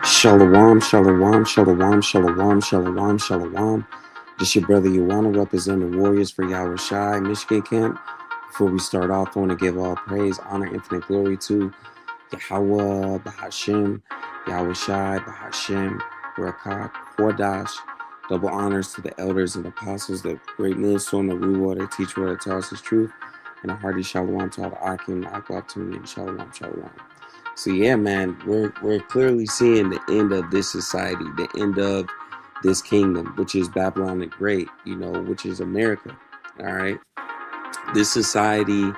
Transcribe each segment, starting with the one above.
Shalom, shalom, shalom, shalom, shalom, shalom. This your brother Yuwana representing the Warriors for Yahweh Shai, Michigan camp. Before we start off, I want to give all praise, honor, infinite glory to Yahweh, Bahashem, Yahweh Shai, Bahashem, Rakak, Kodash. Double honors to the elders and apostles, the great millstone, the Ruwa, the teacher that tells us truth, and a hearty shalom to all the Akim, the Aqua, and shalom, shalom. So yeah, man, we're clearly seeing the end of this society, the end of this kingdom, which is Babylon the Great, which is America. All right. This society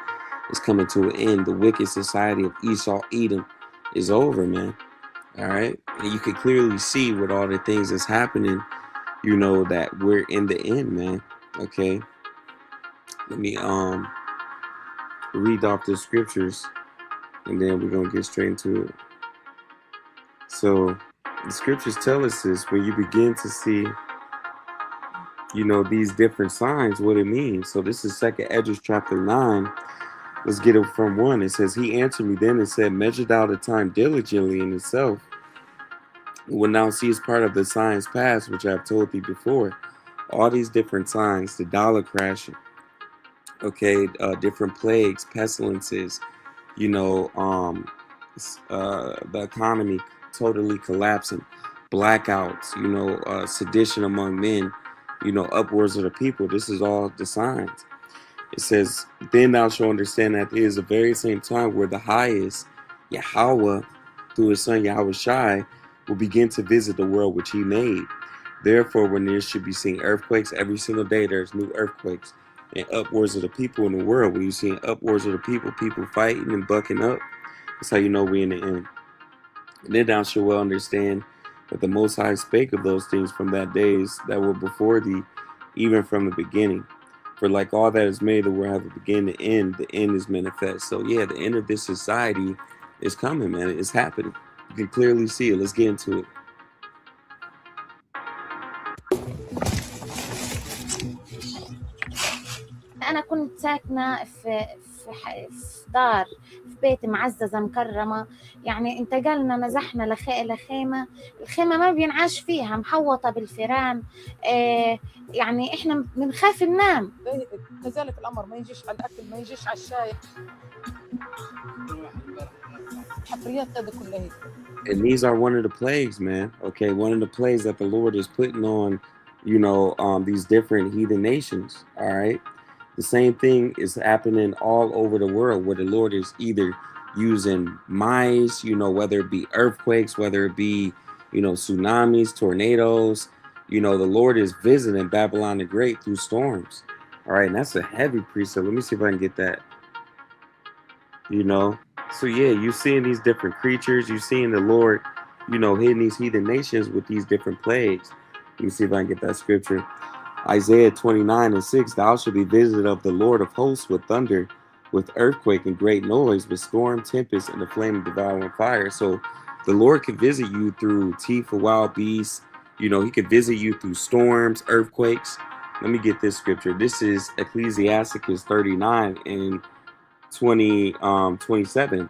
is coming to an end. The wicked society of Esau, Edom is over, man. All right. And you can clearly see with all the things that's happening, that we're in the end, man. Okay. Let me read off the scriptures and then we're going to get straight into it. So the scriptures tell us this when you begin to see, these different signs, what it means. So this is 2nd Esdras chapter 9. Let's get it from 1. It says, he answered me then and said, measure thou the time diligently in itself. When thou seest part of the signs past, which I have told thee before, all these different signs, the dollar crashing, okay, different plagues, pestilences, the economy totally collapsing, blackouts, sedition among men, upwards of the people. This is all the signs. It says, then thou shalt understand that it is the very same time where the highest, Yahweh, through his son Yahweh Shai, will begin to visit the world which he made. Therefore, when there should be seen earthquakes, every single day there's new earthquakes. And upwards of the people in the world, when you see upwards of the people fighting and bucking up, that's how you know we're in the end. And then thou shalt well understand that the Most High spake of those things from that days that were before thee, even from the beginning. For like all that is made, the world have a beginning to end, the end is manifest. So yeah, the end of this society is coming, man. It's happening. You can clearly see it. Let's get into it. أنا كنت ساكنة في دار في بيت معززة مكرمة، يعني انتقلنا نزحنا لخيمة. الخيمة ما بينعاش فيها، محوطة بالفيران. يعني إحنا بنخاف ننام. كذلك الأمر، ما يجيش على الأكل، ما يجيش على الشاي. حفريات هذا كلها. And these are one of the plagues, man. Okay, one of the plagues that the Lord is putting on, these different heathen nations. All right. The same thing is happening all over the world where the Lord is either using mice, whether it be earthquakes, whether it be, tsunamis, tornadoes. The Lord is visiting Babylon the Great through storms. All right. And that's a heavy precept. Let me see if I can get that. So yeah, you're seeing these different creatures. You're seeing the Lord, hitting these heathen nations with these different plagues. Let me see if I can get that scripture. Isaiah 29:6, thou shalt be visited of the Lord of hosts with thunder, with earthquake and great noise, with storm, tempest, and the flame of devouring fire. So the Lord can visit you through teeth of wild beasts. He could visit you through storms, earthquakes. Let me get this scripture. This is Ecclesiasticus 39 and 27.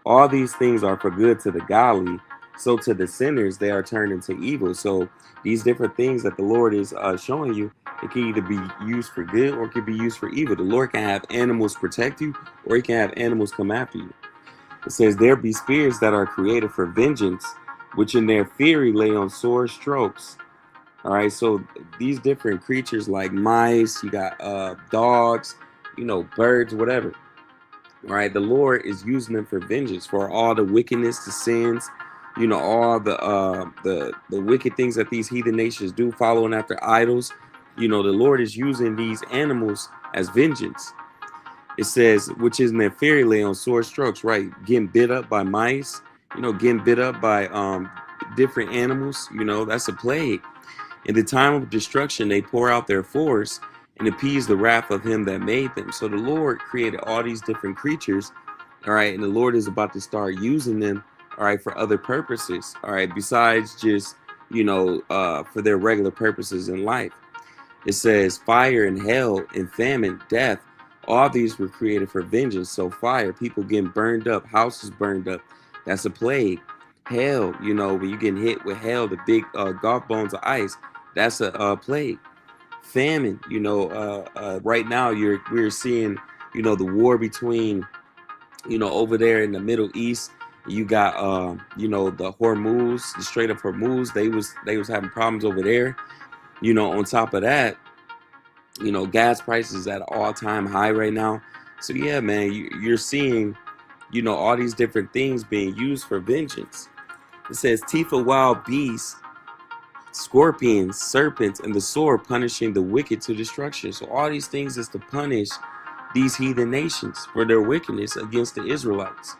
All these things are for good to the godly, so to the sinners they are turned into evil. So these different things that the Lord is showing you, it can either be used for good or it can be used for evil. The Lord can have animals protect you, or he can have animals come after you. It says, there be spirits that are created for vengeance, which in their fury lay on sore strokes. All right, so these different creatures like mice, you got dogs, birds, whatever. All right, the Lord is using them for vengeance, for all the wickedness, the sins, all the wicked things that these heathen nations do, following after idols. The Lord is using these animals as vengeance. It says, which is in their fury lay on sore strokes, right? Getting bit up by mice, getting bit up by different animals, that's a plague. In the time of destruction, they pour out their force and appease the wrath of him that made them. So the Lord created all these different creatures, all right, and the Lord is about to start using them, all right, for other purposes, all right, besides just, for their regular purposes in life. It says fire and hell and famine, death, all these were created for vengeance. So fire, people getting burned up, houses burned up, that's a plague. Hail, you know, when you get hit with hail, the big golf balls of ice, that's a plague. Famine, you know, right now we're seeing, you know, the war between, you know, over there in the Middle East. You got you know, the Hormuz, the Strait of Hormuz. They was having problems over there. You know, on top of that, you know, gas prices at an all-time high right now. So yeah, man, you're seeing, you know, all these different things being used for vengeance. It says teeth of wild beasts, scorpions, serpents, and the sword punishing the wicked to destruction. So all these things is to punish these heathen nations for their wickedness against the Israelites.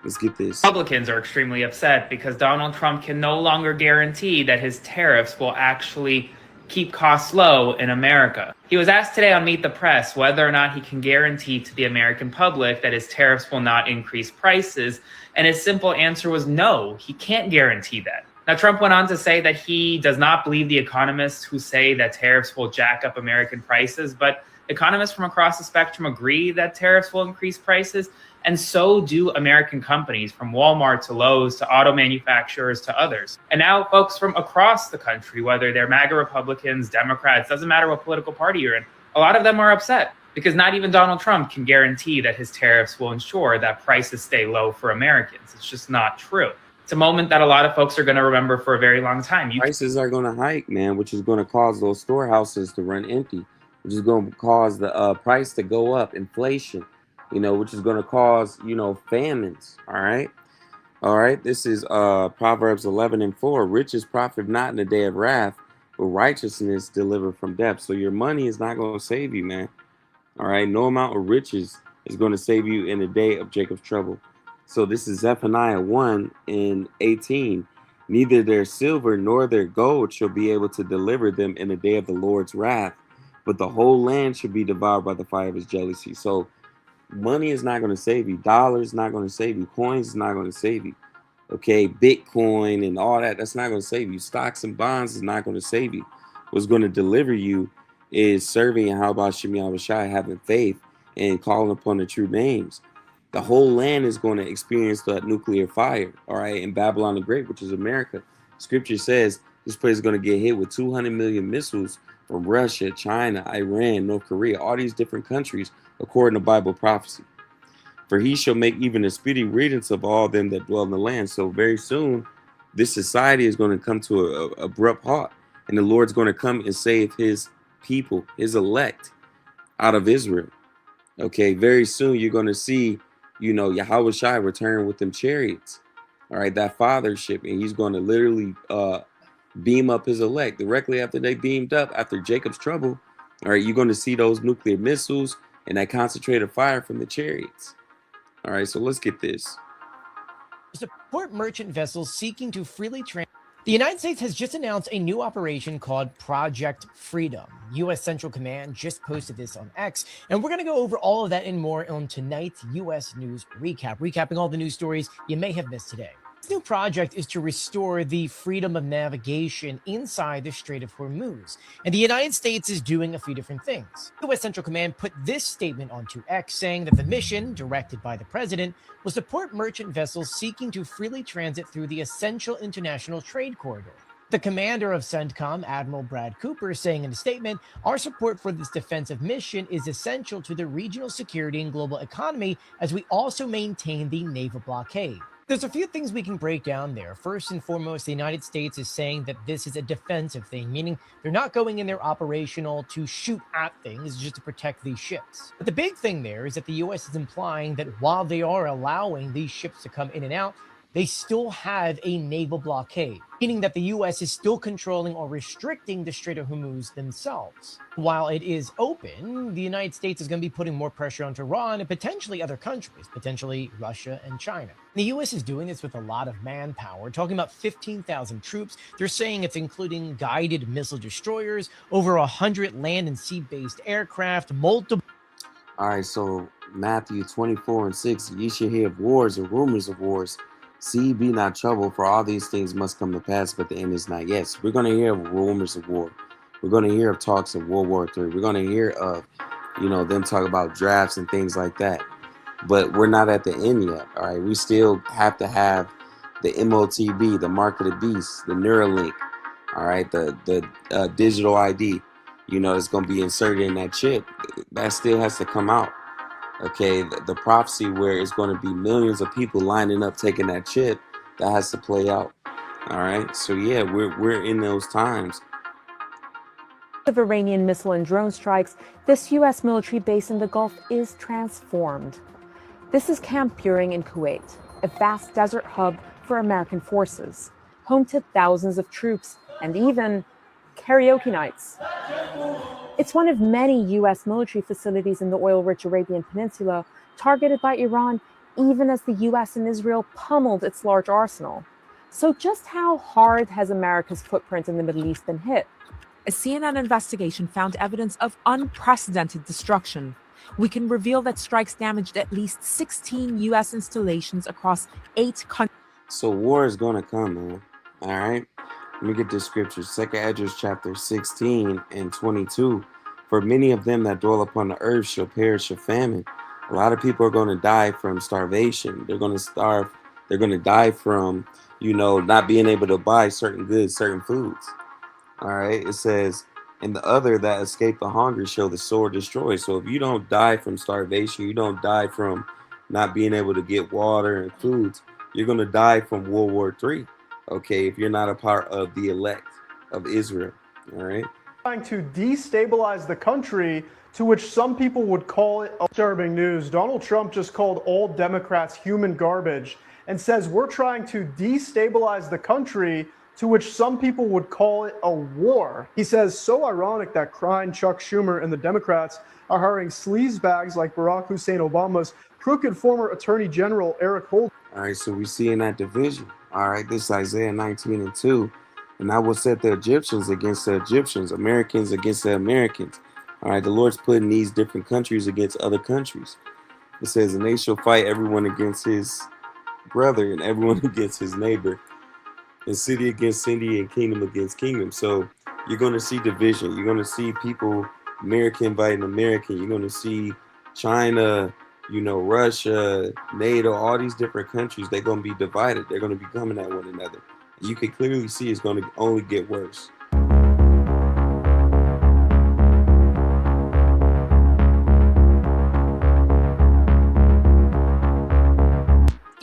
Let's get this. Republicans are extremely upset because Donald Trump can no longer guarantee that his tariffs will actually keep costs low in America. He was asked today on Meet the Press whether or not he can guarantee to the American public that his tariffs will not increase prices, and his simple answer was no, he can't guarantee that. Now, Trump went on to say that he does not believe the economists who say that tariffs will jack up American prices, but economists from across the spectrum agree that tariffs will increase prices, and so do American companies, from Walmart to Lowe's to auto manufacturers to others. And now folks from across the country, whether they're MAGA Republicans, Democrats, doesn't matter what political party you're in, a lot of them are upset because not even Donald Trump can guarantee that his tariffs will ensure that prices stay low for Americans. It's just not true. It's a moment that a lot of folks are going to remember for a very long time. Prices are going to hike, man, which is going to cause those storehouses to run empty, which is going to cause the price to go up, inflation, you know, which is going to cause, you know, famines. All right. This is Proverbs 11:4. Riches profit not in the day of wrath, but righteousness deliver from death. So your money is not going to save you, man. All right. No amount of riches is going to save you in the day of Jacob's trouble. So this is Zephaniah 1:18. Neither their silver nor their gold shall be able to deliver them in the day of the Lord's wrath, but the whole land should be devoured by the fire of his jealousy. So money is not going to save you. Dollars is not going to save you. Coins is not going to save you. Okay, Bitcoin and all that, that's not going to save you. Stocks and bonds is not going to save you. What's going to deliver you is serving and how about Shemi Abishai, having faith and calling upon the true names. The whole land is going to experience the nuclear fire, all right, in Babylon the Great, which is America. Scripture says this place is going to get hit with 200 million missiles from Russia, China, Iran, North Korea, all these different countries, according to Bible prophecy. For he shall make even a speedy riddance of all them that dwell in the land. So very soon, this society is going to come to an abrupt halt, and the Lord's going to come and save his people, his elect, out of Israel. Okay, very soon you're going to see, you know, Yahweh Shai return with them chariots, all right, that fathership, and he's going to literally beam up his elect directly after they beamed up after Jacob's trouble. All right, you're going to see those nuclear missiles and that concentrated fire from the chariots. All right, so let's get this. Support merchant vessels seeking to freely The United States has just announced a new operation called Project Freedom. U.S. Central Command just posted this on X, and we're going to go over all of that and more on tonight's U.S. News Recap, recapping all the news stories you may have missed today. This new project is to restore the freedom of navigation inside the Strait of Hormuz, and the United States is doing a few different things. U.S. Central Command put this statement onto X, saying that the mission, directed by the president, will support merchant vessels seeking to freely transit through the essential international trade corridor. The commander of CENTCOM, Admiral Brad Cooper, saying in a statement, "Our support for this defensive mission is essential to the regional security and global economy as we also maintain the naval blockade." There's a few things we can break down there. First and foremost, the United States is saying that this is a defensive thing, meaning they're not going in there operational to shoot at things, just to protect these ships. But the big thing there is that the U.S. is implying that while they are allowing these ships to come in and out, they still have a naval blockade, meaning that the U.S. is still controlling or restricting the Strait of Hormuz themselves. While it is open, the United States is going to be putting more pressure on Iran and potentially other countries, potentially Russia and China. The U.S. is doing this with a lot of manpower, talking about 15,000 troops. They're saying it's including guided missile destroyers, over 100 land and sea-based aircraft, multiple... All right, so Matthew 24:6, ye shall hear of wars or rumors of wars. See, be not troubled, for all these things must come to pass, but the end is not yet. So we're going to hear of rumors of war. We're going to hear of talks of World War III. We're going to hear of, you know, them talk about drafts and things like that. But we're not at the end yet, all right? We still have to have the MOTB, the mark of the beast, the Neuralink, all right, the digital ID, it's going to be inserted in that chip. That still has to come out. Okay, the prophecy where it's going to be millions of people lining up taking that chip, that has to play out. All right, so yeah, we're in those times. Of Iranian missile and drone strikes, this U.S. military base in the Gulf is transformed. This is Camp Buehring in Kuwait, a vast desert hub for American forces, home to thousands of troops and even karaoke nights. It's one of many U.S. military facilities in the oil-rich Arabian Peninsula targeted by Iran, even as the U.S. and Israel pummeled its large arsenal. So just how hard has America's footprint in the Middle East been hit? A CNN investigation found evidence of unprecedented destruction. We can reveal that strikes damaged at least 16 U.S. installations across 8 countries. So war is going to come, man. All right? Let me get this scripture. 2 Ezra chapter 16 and 22. For many of them that dwell upon the earth shall perish of famine. A lot of people are going to die from starvation. They're going to starve. They're going to die from, not being able to buy certain goods, certain foods. All right, it says, and the other that escape the hunger shall the sword destroy. So if you don't die from starvation, you don't die from not being able to get water and foods, you're going to die from World War III. Okay, if you're not a part of the elect of Israel. All right. Trying to destabilize the country, to which some people would call it disturbing news. Donald Trump just called all Democrats human garbage and says we're trying to destabilize the country, to which some people would call it a war. He says, so ironic that crying Chuck Schumer and the Democrats are hiring sleazebags like Barack Hussein Obama's crooked former Attorney General Eric Holder. All right, so we see in that division. All right, this is Isaiah 19 and 2. And I will set the Egyptians against the Egyptians, Americans against the Americans. All right, the Lord's putting these different countries against other countries. It says, and they shall fight everyone against his brother and everyone against his neighbor, and city against city and kingdom against kingdom. So you're going to see division. You're going to see people, American fighting American. You're going to see China, Russia, NATO, all these different countries. They're going to be divided. They're going to be coming at one another. You can clearly see it's going to only get worse.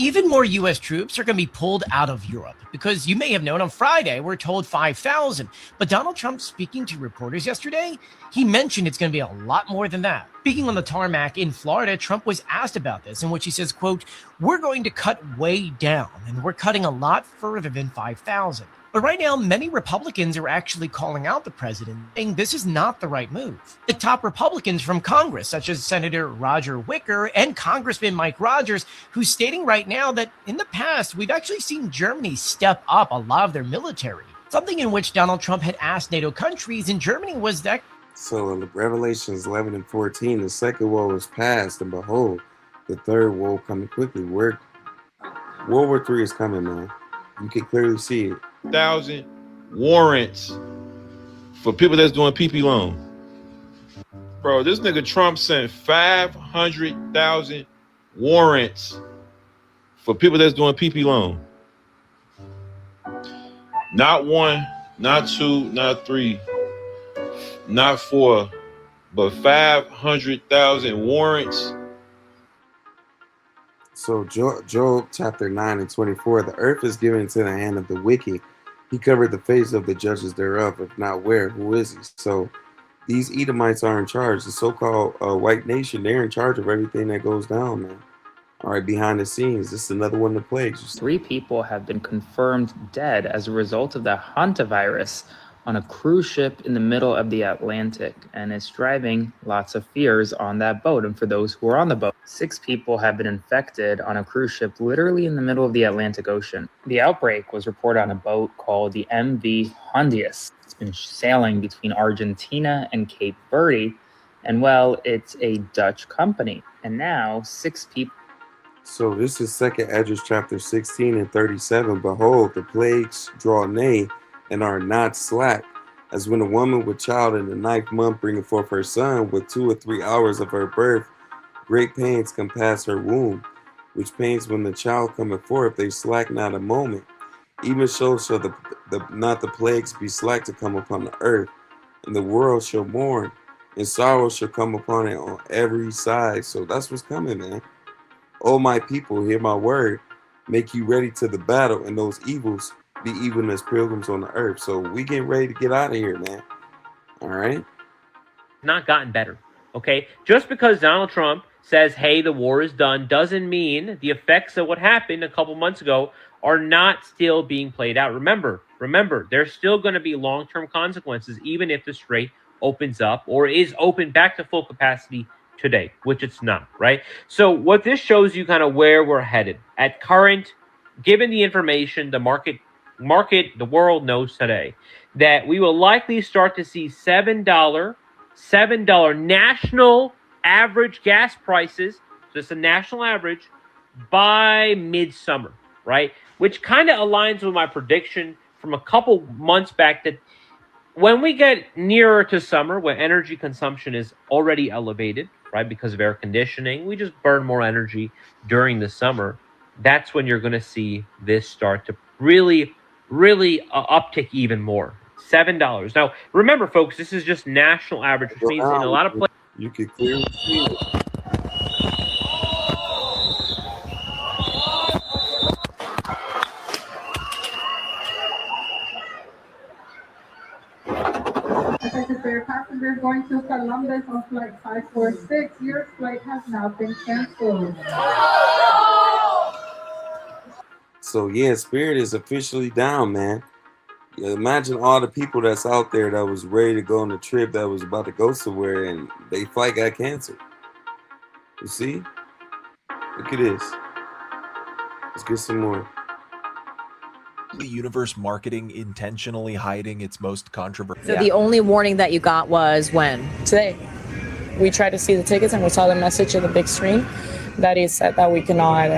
Even more U.S. troops are going to be pulled out of Europe because you may have known on Friday, we're told 5,000. But Donald Trump, speaking to reporters yesterday, he mentioned it's going to be a lot more than that. Speaking on the tarmac in Florida, Trump was asked about this, in which he says, quote, we're going to cut way down, and we're cutting a lot further than 5,000. But right now, many Republicans are actually calling out the president, saying this is not the right move. The top Republicans from Congress, such as Senator Roger Wicker and Congressman Mike Rogers, who's stating right now that in the past, we've actually seen Germany step up a lot of their military. Something in which Donald Trump had asked NATO countries in Germany was that. So in Revelations 11 and 14, the second woe is past, and behold, the third woe coming quickly. World War III is coming, man. You can clearly see it. 1,000 warrants for people that's doing PP loan. Bro, this nigga Trump sent 500,000 warrants for people that's doing PP loan. Not one, not two, not three, not four, but 500,000 warrants. So Job chapter 9 and 24, the earth is given into the hand of the wicked. He covered the face of the judges thereof. If not, where? Who is he? So these Edomites are in charge. The so-called white nation, they're in charge of everything that goes down, man. All right, behind the scenes, this is another one of the plagues. 3 people have been confirmed dead as a result of the hantavirus on a cruise ship in the middle of the Atlantic, and it's driving lots of fears on that boat and for those who are on the boat. 6 people have been infected on a cruise ship literally in the middle of the Atlantic Ocean. The outbreak was reported on a boat called the MV Hondius. It's been sailing between Argentina and Cape Verde, and well, it's a Dutch company. And now 6 people. So this is 2 Ezra chapter 16 and 37. Behold, the plagues draw nigh and are not slack, as when a woman with child in the 9th month bringeth forth her son, with 2 or 3 hours of her birth, great pains compass her womb. which pains when the child cometh forth, they slack not a moment. Even so shall not the plagues be slack to come upon the earth, and the world shall mourn, and sorrow shall come upon it on every side. So that's what's coming, man. Oh, my people, hear my word. Make you ready to the battle, and those evils be even as pilgrims on the earth. So we getting ready to get out of here, man. All right? Not gotten better, okay? Just because Donald Trump says, hey, the war is done, doesn't mean the effects of what happened a couple months ago are not still being played out. Remember, there's still going to be long-term consequences, even if the strait opens up or is open back to full capacity today, which it's not, right? So what this shows you kind of where we're headed. At current, given the information the market, the world knows today, that we will likely start to see $7 national average gas prices, just a national average, by midsummer, right? Which kind of aligns with my prediction from a couple months back that when we get nearer to summer, when energy consumption is already elevated, right, because of air conditioning, we just burn more energy during the summer. That's when you're going to see this start to really uptick even more. $7. Now, remember, folks, this is just national average, which means in a lot of places you could clearly see it. Passengers going to Columbus on flight 546. Your flight has now been canceled. So yeah, Spirit is officially down, man. Yeah, imagine all the people that's out there that was ready to go on a trip that was about to go somewhere and they flight got canceled. You see? Look at this. Let's get some more. The universe marketing intentionally hiding its most controversial. So the only warning that you got was when? Today. We tried to see the tickets and we saw the message on the big screen that it said that we cannot,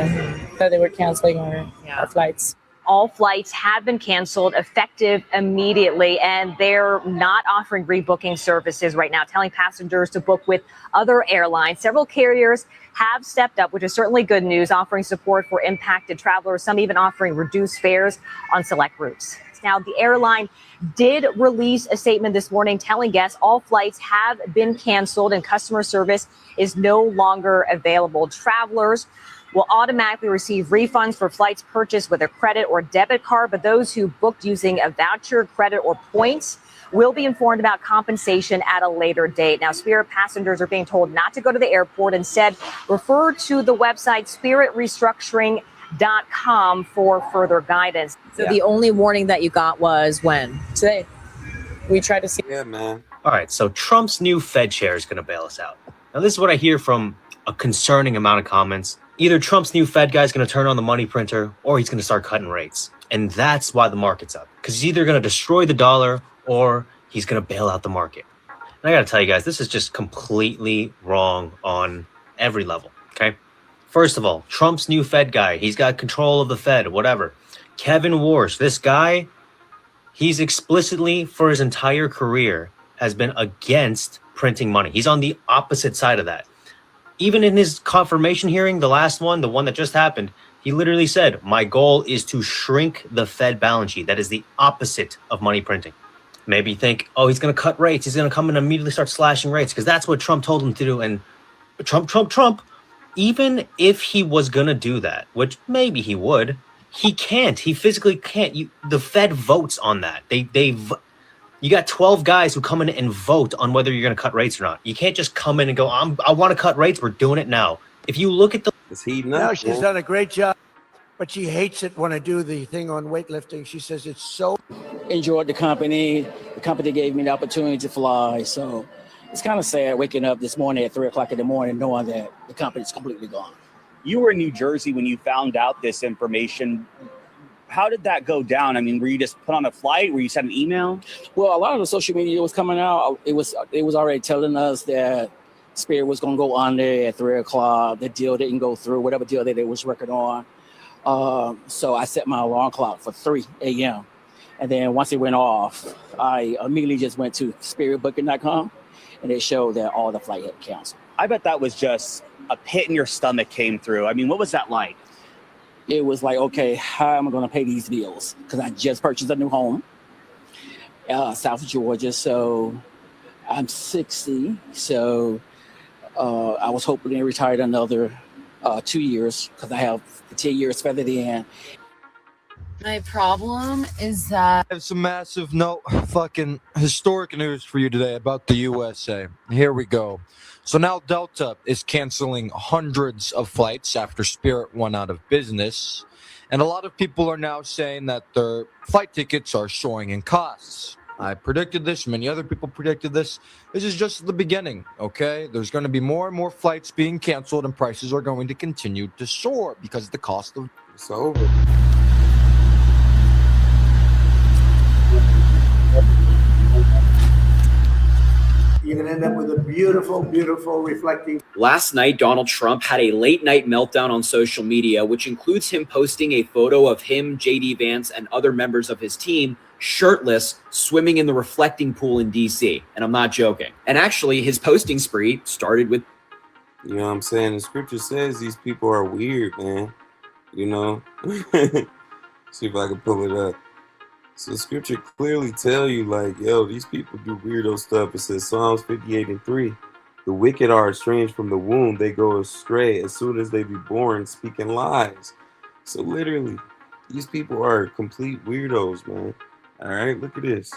that they were canceling our flights. All flights have been canceled effective immediately, and they're not offering rebooking services right now, telling passengers to book with other airlines. Several carriers have stepped up, which is certainly good news, offering support for impacted travelers, some even offering reduced fares on select routes. Now, the airline did release a statement this morning telling guests all flights have been canceled and customer service is no longer available. Travelers will automatically receive refunds for flights purchased with a credit or debit card, but those who booked using a voucher, credit, or points will be informed about compensation at a later date. Now, Spirit passengers are being told not to go to the airport. Instead, refer to the website spiritrestructuring.com for further guidance. So the only warning that you got was when? Today. We tried to see. Yeah, man. All right, so Trump's new Fed chair is going to bail us out. Now, this is what I hear from a concerning amount of comments. Either Trump's new Fed guy is going to turn on the money printer or he's going to start cutting rates. And that's why the market's up. Because he's either going to destroy the dollar or he's going to bail out the market. And I got to tell you guys, this is just completely wrong on every level, okay? First of all, Trump's new Fed guy, he's got control of the Fed, whatever. Kevin Warsh, this guy, he's explicitly, for his entire career, has been against printing money. He's on the opposite side of that. Even in his confirmation hearing, the last one, the one that just happened, he literally said, my goal is to shrink the Fed balance sheet. That is the opposite of money printing. Maybe you think, oh, he's going to cut rates. He's going to come and immediately start slashing rates because that's what Trump told him to do. And Trump, even if he was going to do that, which maybe he would, he can't. He physically can't. The Fed votes on that. You got 12 guys who come in and vote on whether you're going to cut rates or not. You can't just come in and go, I want to cut rates. We're doing it now. If you look at the... No, she's done a great job, but she hates it when I do the thing on weightlifting. She says it's so... Enjoyed the company. The company gave me the opportunity to fly. So it's kind of sad waking up this morning at 3 o'clock in the morning knowing that the company's completely gone. You were in New Jersey when you found out this information. How did that go down? I mean, were you just put on a flight? Were you sent an email? Well, a lot of the social media was coming out. It was already telling us that Spirit was going to go under at 3 o'clock. The deal didn't go through, whatever deal that they was working on. So I set my alarm clock for 3 a.m. And then once it went off, I immediately just went to spiritbooking.com and it showed that all the flight had canceled. I bet that was just a pit in your stomach came through. I mean, what was that like? It was like, okay, how am I going to pay these bills? Because I just purchased a new home, South Georgia. So I'm 60. So I was hoping to retire another 2 years because I have 10 years feathered in. My problem is that I have some massive, fucking historic news for you today about the USA. Here we go. So now Delta is canceling hundreds of flights after Spirit went out of business. And a lot of people are now saying that their flight tickets are soaring in costs. I predicted this. Many other people predicted this. This is just the beginning, okay? There's going to be more and more flights being canceled, and prices are going to continue to soar because the cost of... It's over. You're going to end up with a beautiful, beautiful reflecting. Last night, Donald Trump had a late-night meltdown on social media, which includes him posting a photo of him, J.D. Vance, and other members of his team shirtless, swimming in the reflecting pool in D.C. And I'm not joking. And actually, his posting spree started with... You know what I'm saying? The scripture says these people are weird, man. You know? See if I can pull it up. So scripture clearly tell you, like, yo, these people do weirdo stuff. It says Psalms 58:3. The wicked are estranged from the womb. They go astray as soon as they be born, speaking lies. So literally, these people are complete weirdos, man. All right, look at this.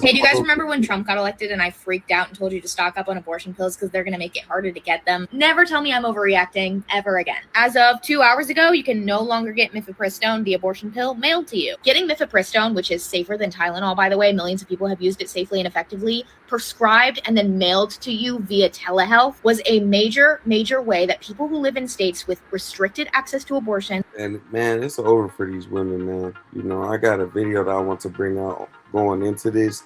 Hey, do you guys remember when Trump got elected and I freaked out and told you to stock up on abortion pills because they're going to make it harder to get them? Never tell me I'm overreacting ever again. As of 2 hours ago, you can no longer get mifepristone, the abortion pill, mailed to you. Getting mifepristone, which is safer than Tylenol, by the way, millions of people have used it safely and effectively, prescribed and then mailed to you via telehealth was a major, major way that people who live in states with restricted access to abortion. And man, it's over for these women, man. You know, I got a video that I want to bring out going into this,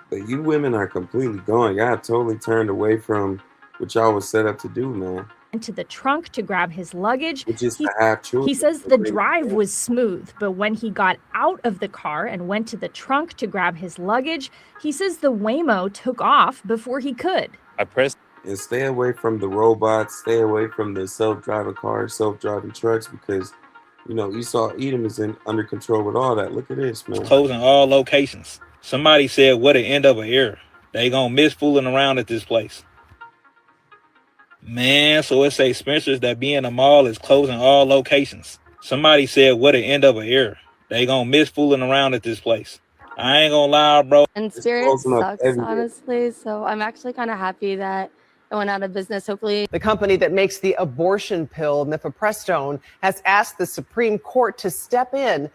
but you women are completely gone. Y'all totally turned away from what y'all was set up to do, man. Into the trunk to grab his luggage. Which is to have children. He says the drive was smooth, but when he got out of the car and went to the trunk to grab his luggage, he says the Waymo took off before he could. I pressed. And stay away from the robots, stay away from the self-driving cars, self-driving trucks, because you know, Esau Edom is under control with all that. Look at this, man. Closing all locations. Somebody said, what an end of an era. They gonna miss fooling around at this place. Man, so it say Spencer's that be in the mall is closing all locations. Somebody said, what an end of an era. They gonna miss fooling around at this place. I ain't gonna lie, bro. And Spirit sucks, honestly. So I'm actually kind of happy that it went out of business, hopefully. The company that makes the abortion pill, mifepristone, has asked the Supreme Court to step in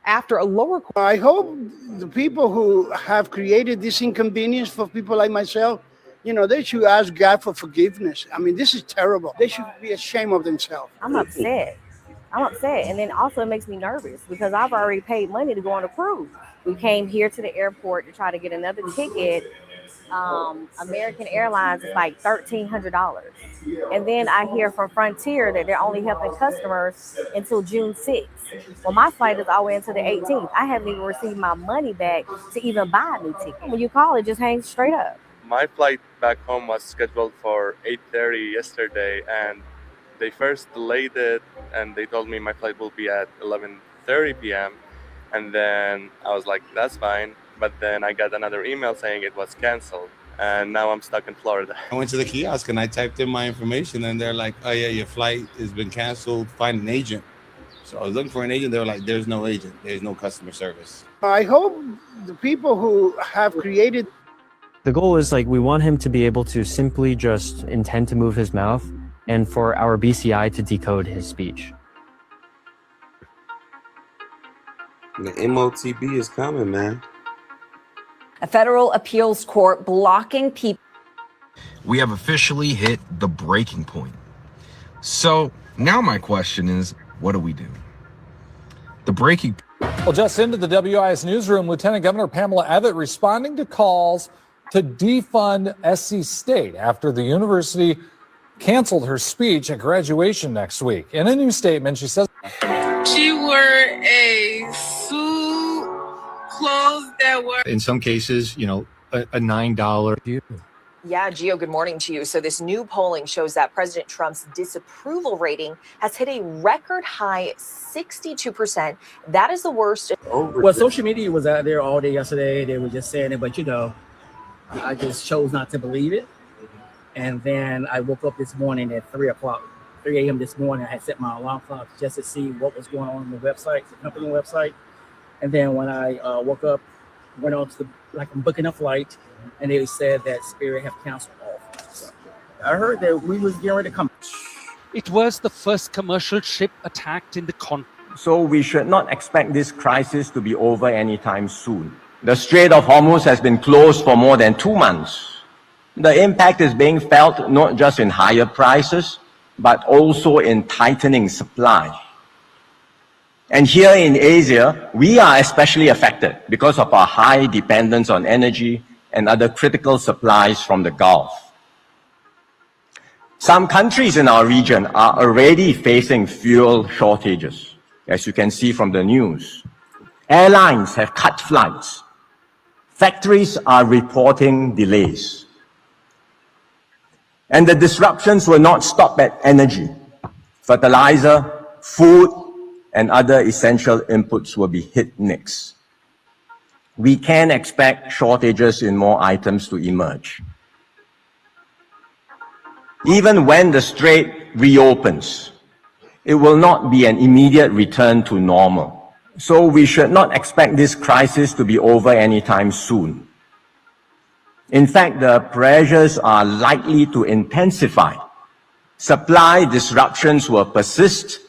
after a lower court. I hope the people who have created this inconvenience for people like myself, you know, they should ask God for forgiveness. I mean, this is terrible. They should be ashamed of themselves. I'm upset. And then also it makes me nervous because I've already paid money to go on a cruise. We came here to the airport to try to get another ticket. American Airlines is like $1,300. And then I hear from Frontier that they're only helping customers until June 6th. Well, my flight is all the way until the 18th. I haven't even received my money back to even buy a new ticket. When you call, it just hangs straight up. My flight back home was scheduled for 8:30 yesterday, and they first delayed it, and they told me my flight will be at 11:30 p.m. And then I was like, that's fine. But then I got another email saying it was canceled, and now I'm stuck in Florida. I went to the kiosk and I typed in my information, and they're like, oh yeah, your flight has been canceled, find an agent. So I was looking for an agent. They were like, there's no agent, there's no customer service. I hope the people who have created... The goal is like, we want him to be able to simply just intend to move his mouth and for our BCI to decode his speech. The MOTB is coming, man. A federal appeals court blocking people. We have officially hit the breaking point. So now my question is, what do we do? The breaking. Well, just into the WIS newsroom, Lieutenant Governor Pamela Abbott responding to calls to defund SC State after the university canceled her speech at graduation next week. In a new statement, she says She wore a suit, clothes that were. In some cases, you know, a $9. Yeah, Gio, good morning to you. So this new polling shows that President Trump's disapproval rating has hit a record high 62%. That is the worst. Well, social media was out there all day yesterday. They were just saying it, but you know, I just chose not to believe it. And then I woke up this morning at 3 a.m. this morning. I had set my alarm clock just to see what was going on the website, the company website. And then when I woke up, went on to I'm booking a flight, and they said that Spirit have canceled all flights. So I heard that we was getting ready to come. It was the first commercial ship attacked in the continent. So we should not expect this crisis to be over anytime soon. The Strait of Hormuz has been closed for more than 2 months. The impact is being felt not just in higher prices, but also in tightening supply. And here in Asia, we are especially affected because of our high dependence on energy and other critical supplies from the Gulf. Some countries in our region are already facing fuel shortages, as you can see from the news. Airlines have cut flights. Factories are reporting delays. And the disruptions will not stop at energy. Fertilizer, food, and other essential inputs will be hit next. We can expect shortages in more items to emerge. Even when the strait reopens, it will not be an immediate return to normal. So we should not expect this crisis to be over anytime soon. In fact, the pressures are likely to intensify. Supply disruptions will persist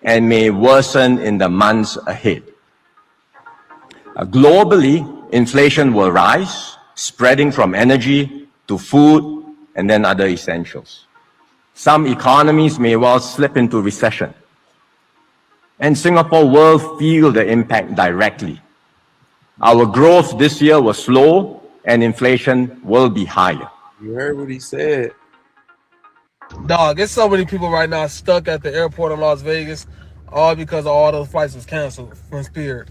and may worsen in the months ahead. Globally, inflation will rise, spreading from energy to food and then other essentials. Some economies may well slip into recession. And Singapore will feel the impact directly. Our growth this year was slow and inflation will be higher. You heard what he said. Dog, there's so many people right now stuck at the airport in Las Vegas, all because of all those flights was canceled from Spirit.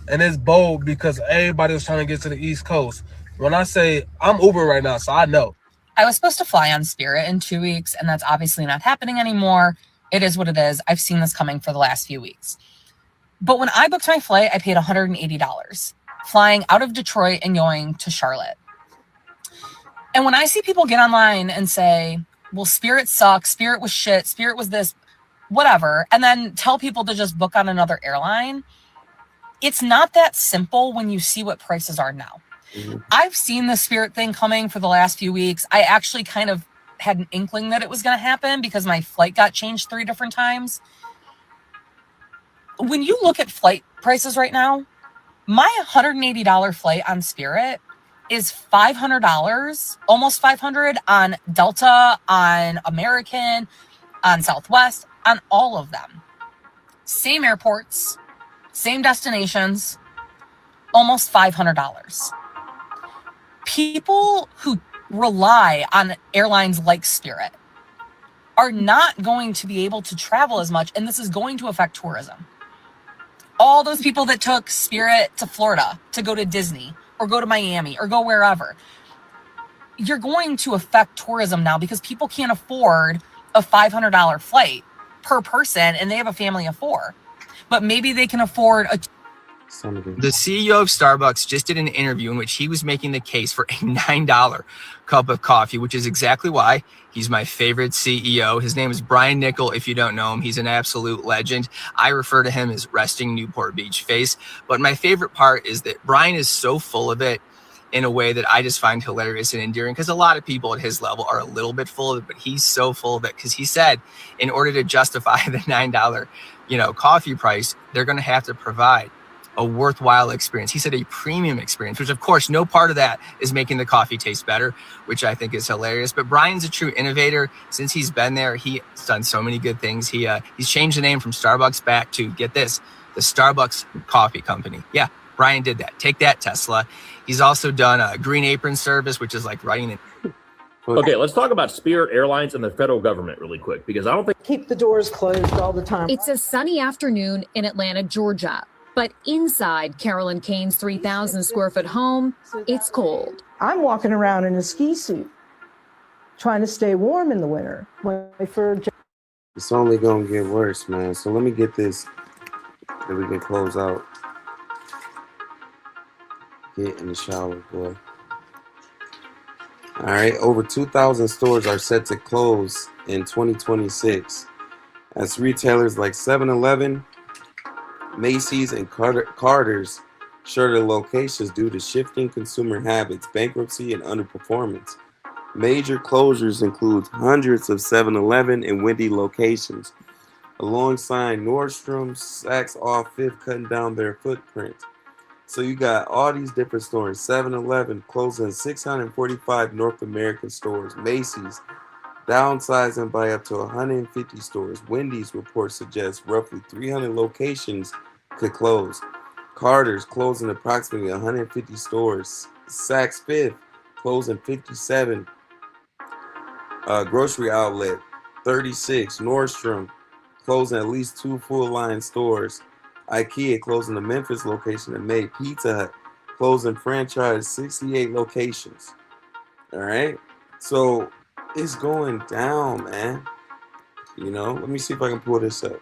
And it's bold because everybody was trying to get to the East Coast. When I say I'm Uber right now, so I know. I was supposed to fly on Spirit in 2 weeks, and that's obviously not happening anymore. It is what it is. I've seen this coming for the last few weeks. But when I booked my flight, I paid $180, flying out of Detroit and going to Charlotte. And when I see people get online and say, well, Spirit sucks, Spirit was shit, Spirit was this, whatever, and then tell people to just book on another airline, it's not that simple when you see what prices are now. Mm-hmm. I've seen the Spirit thing coming for the last few weeks. I actually kind of had an inkling that it was going to happen because my flight got changed 3 different times. When you look at flight prices right now, my $180 flight on Spirit is $500, almost $500 on Delta, on American, on Southwest, on all of them. Same airports, same destinations, almost $500. People who rely on airlines like Spirit are not going to be able to travel as much, and this is going to affect tourism. All those people that took Spirit to Florida to go to Disney or go to Miami or go wherever, you're going to affect tourism now because people can't afford a $500 flight per person and they have a family of 4. But maybe they can afford a... The CEO of Starbucks just did an interview in which he was making the case for a $9 cup of coffee, which is exactly why he's my favorite CEO. His name is Brian Niccol. If you don't know him, he's an absolute legend. I refer to him as resting Newport Beach face. But my favorite part is that Brian is so full of it in a way that I just find hilarious and endearing, because a lot of people at his level are a little bit full of it, but he's so full of it because he said in order to justify the $9, coffee price, they're going to have to provide a worthwhile experience. He said a premium experience, which of course no part of that is making the coffee taste better, which I think is hilarious. But Brian's a true innovator. Since he's been there, he's done so many good things. He's changed the name from Starbucks back to, get this, the Starbucks Coffee Company. Yeah, Brian did that. Take that, Tesla. He's also done a Green Apron service, which is like writing Okay, let's talk about Spirit Airlines and the federal government really quick, because I don't think keep the doors closed all the time. It's a sunny afternoon in Atlanta, Georgia. But inside Carolyn Kane's 3,000 square foot home, it's cold. I'm walking around in a ski suit, trying to stay warm in the winter. It's only gonna get worse, man. So let me get this that we can close out. Get in the shower, boy. All right, over 2,000 stores are set to close in 2026 as retailers like 7-Eleven, Macy's, and Carter's shutter locations due to shifting consumer habits, bankruptcy, and underperformance. Major closures include hundreds of 7-Eleven and Wendy locations, alongside Nordstrom, Saks off Fifth cutting down their footprint. So you got all these different stores. 7-Eleven closing 645 North American stores. Macy's downsizing by up to 150 stores. Wendy's report suggests roughly 300 locations could close. Carter's closing approximately 150 stores. Saks Fifth closing 57. Grocery outlet 36. Nordstrom closing at least 2 full-line stores. IKEA closing the Memphis location in May. Pizza Hut closing franchise 68 locations. All right. So it's going down, man. You know, let me see if I can pull this up.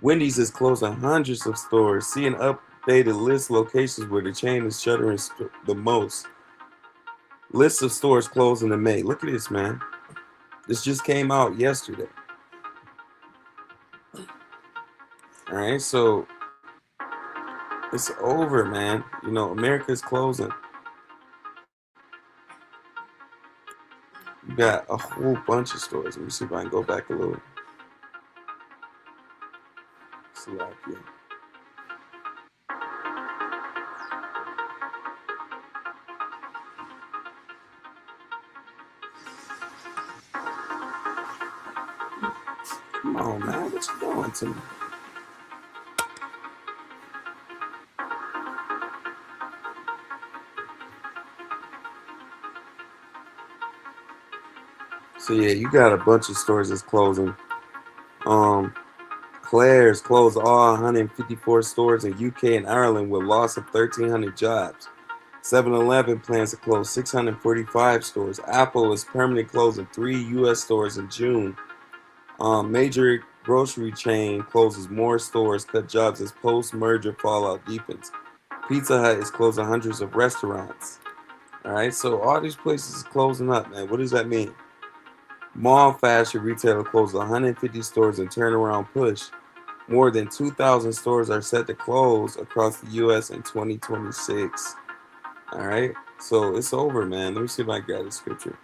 Wendy's is closing hundreds of stores. See an updated list of locations where the chain is shuttering the most. List of stores closing in May. Look at this, man. This just came out yesterday. All right, so it's over, man. You know, America's closing. You got a whole bunch of stores. Let me see if I can go back a little. Slovakia. Come on, man. What you doing to me? So yeah, you got a bunch of stores that's closing. Claire's closed all 154 stores in UK and Ireland with loss of 1,300 jobs. 7-Eleven plans to close 645 stores. Apple is permanently closing 3 U.S. stores in June. Major grocery chain closes more stores, cut jobs as post-merger fallout deepens. Pizza Hut is closing hundreds of restaurants. All right, so all these places are closing up, man. What does that mean? Mall fashion retailer closed 150 stores in turnaround push. More than 2,000 stores are set to close across the U.S. in 2026. All right, so it's over, man. Let me see if I can grab the scripture.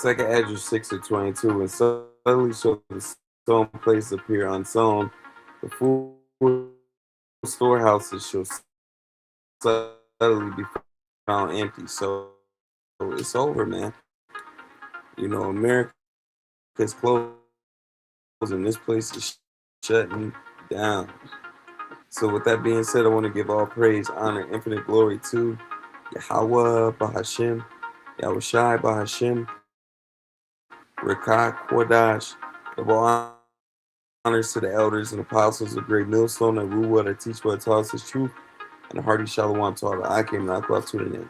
2 Ezra 6:22. And suddenly shall the sown places appear unsown. The full storehouses shall suddenly be found empty. So it's over, man. You know, America is closed and this place is shutting down. So with that being said, I want to give all praise, honor, infinite glory to Yahweh Bahashim, Yahushai Bahashim, Rekah Kodash. Of all honors to the elders and apostles of Great Millstone and Ruwa that teach what taught us truth, and a hearty shalom to all the Akim and Aqua tuning in.